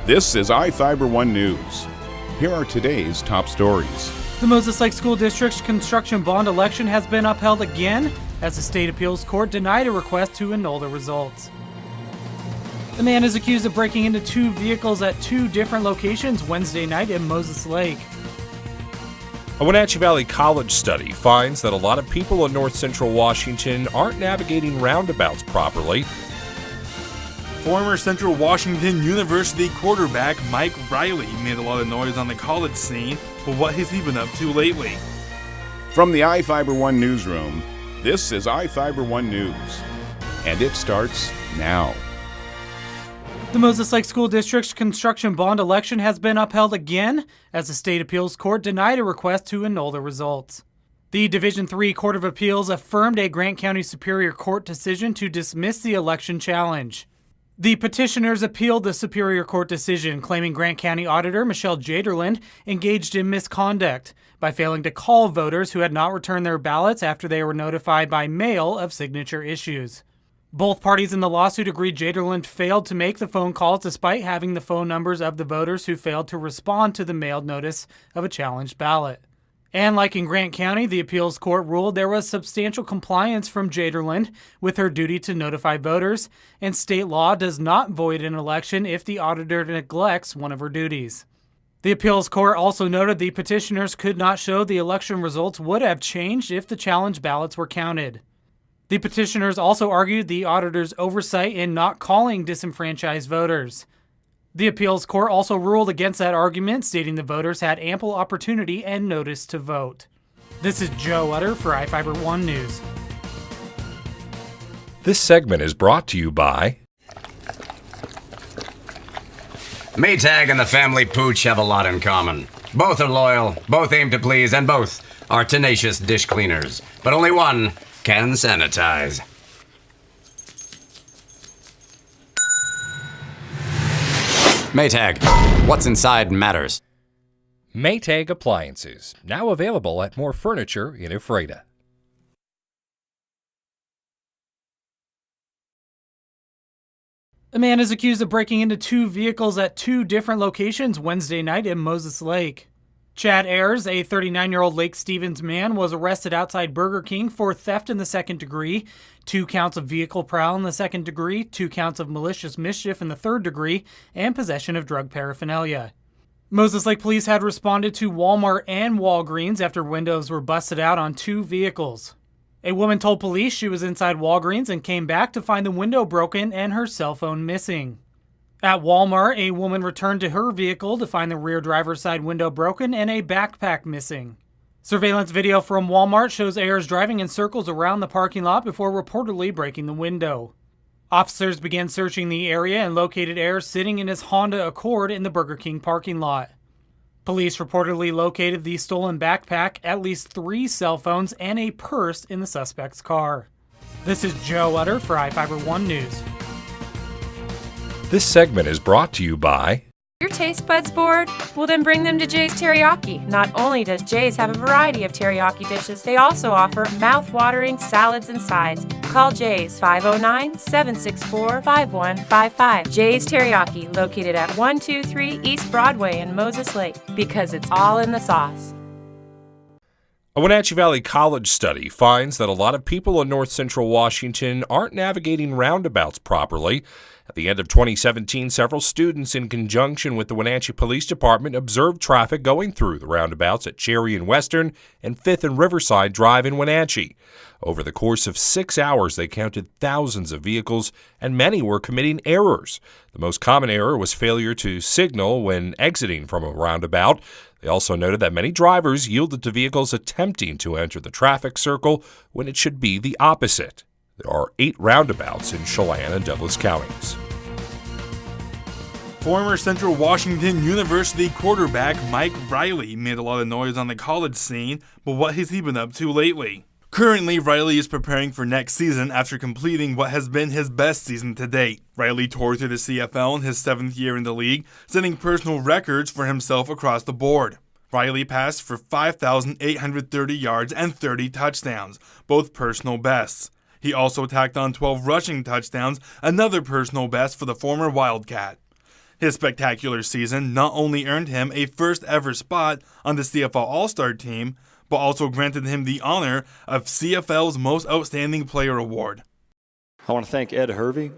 This is iFIBER 1 News. Here are today's top stories. The Moses Lake School District's construction bond election has been upheld again as the state appeals court denied a request to annul the results. The man is accused of breaking into two vehicles at two different locations Wednesday night in Moses Lake. A Wenatchee Valley College study finds that a lot of people in north central Washington aren't navigating roundabouts properly. Former Central Washington University quarterback Mike Riley made a lot of noise on the college scene, but what has he been up to lately? From the iFIBER 1 newsroom, this is iFIBER 1 News, and it starts now. The Moses Lake School District's construction bond election has been upheld again as the state appeals court denied a request to annul the results. The Division III Court of Appeals affirmed a Grant County Superior Court decision to dismiss the election challenge. The petitioners appealed the Superior Court decision, claiming Grant County Auditor Michelle Jaderland engaged in misconduct by failing to call voters who had not returned their ballots after they were notified by mail of signature issues. Both parties in the lawsuit agreed Jaderland failed to make the phone calls despite having the phone numbers of the voters who failed to respond to the mailed notice of a challenged ballot. And like in Grant County, the appeals court ruled there was substantial compliance from Jaderland with her duty to notify voters, and state law does not void an election if the auditor neglects one of her duties. The appeals court also noted the petitioners could not show the election results would have changed if the challenged ballots were counted. The petitioners also argued the auditor's oversight in not calling disenfranchised voters. The appeals court also ruled against that argument, stating the voters had ample opportunity and notice to vote. This is Joe Utter for iFIBER 1 News. This segment is brought to you by Maytag and the family Pooch have a lot in common. Both are loyal, both aim to please, and both are tenacious dish cleaners. But only one can sanitize. Maytag, what's inside matters. Maytag Appliances, now available at more furniture in Ephrata. A man is accused of breaking into two vehicles at two different locations Wednesday night in Moses Lake. Chad Ayers, a 39-year-old Lake Stevens man, was arrested outside Burger King for theft in the second degree, 2 counts of vehicle prowl in the second degree, 2 counts of malicious mischief in the third degree, and possession of drug paraphernalia. Moses Lake police had responded to Walmart and Walgreens after windows were busted out on 2 vehicles. A woman told police she was inside Walgreens and came back to find the window broken and her cell phone missing. At Walmart, a woman returned to her vehicle to find the rear driver's side window broken and a backpack missing. Surveillance video from Walmart shows Ayers driving in circles around the parking lot before reportedly breaking the window. Officers began searching the area and located Ayers sitting in his Honda Accord in the Burger King parking lot. Police reportedly located the stolen backpack, at least 3 cell phones, and a purse in the suspect's car. This is Joe Utter for iFIBER 1 News. This segment is brought to you by Your taste buds bored? Well, then bring them to Jay's Teriyaki. Not only does Jay's have a variety of teriyaki dishes, they also offer mouth-watering salads and sides. Call Jay's 509-764-5155. Jay's Teriyaki, located at 123 East Broadway in Moses Lake, because it's all in the sauce. A Wenatchee Valley College study finds that a lot of people in north central Washington aren't navigating roundabouts properly. At the end of 2017, several students, in conjunction with the Wenatchee Police Department, observed traffic going through the roundabouts at Cherry and Western and 5th and Riverside Drive in Wenatchee. Over the course of 6 hours, they counted thousands of vehicles, and many were committing errors. The most common error was failure to signal when exiting from a roundabout. They also noted that many drivers yielded to vehicles attempting to enter the traffic circle when it should be the opposite. There are 8 roundabouts in Chelan and Douglas counties. Former Central Washington University quarterback Mike Riley made a lot of noise on the college scene, but what has he been up to lately? Currently, Riley is preparing for next season after completing what has been his best season to date. Riley toured through the CFL in his 7th year in the league, setting personal records for himself across the board. Riley passed for 5,830 yards and 30 touchdowns, both personal bests. He also tacked on 12 rushing touchdowns, another personal best for the former Wildcat. His spectacular season not only earned him a first-ever spot on the CFL All-Star team, but also granted him the honor of CFL's Most Outstanding Player Award. I want to thank Ed Hervey,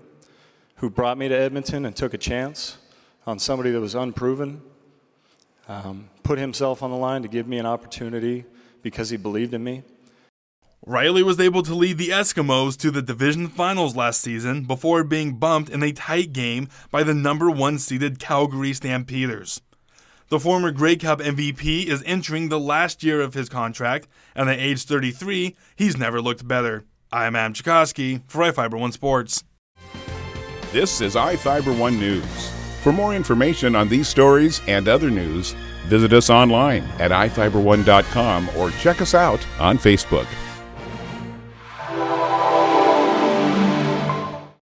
who brought me to Edmonton and took a chance on somebody that was unproven, put himself on the line to give me an opportunity because he believed in me. Riley was able to lead the Eskimos to the division finals last season before being bumped in a tight game by the number 1 seeded Calgary Stampeders. The former Grey Cup MVP is entering the last year of his contract, and at age 33, he's never looked better. I'm Adam Chikoski for iFIBER 1 Sports. This is iFIBER 1 News. For more information on these stories and other news, visit us online at iFiber1.com or check us out on Facebook.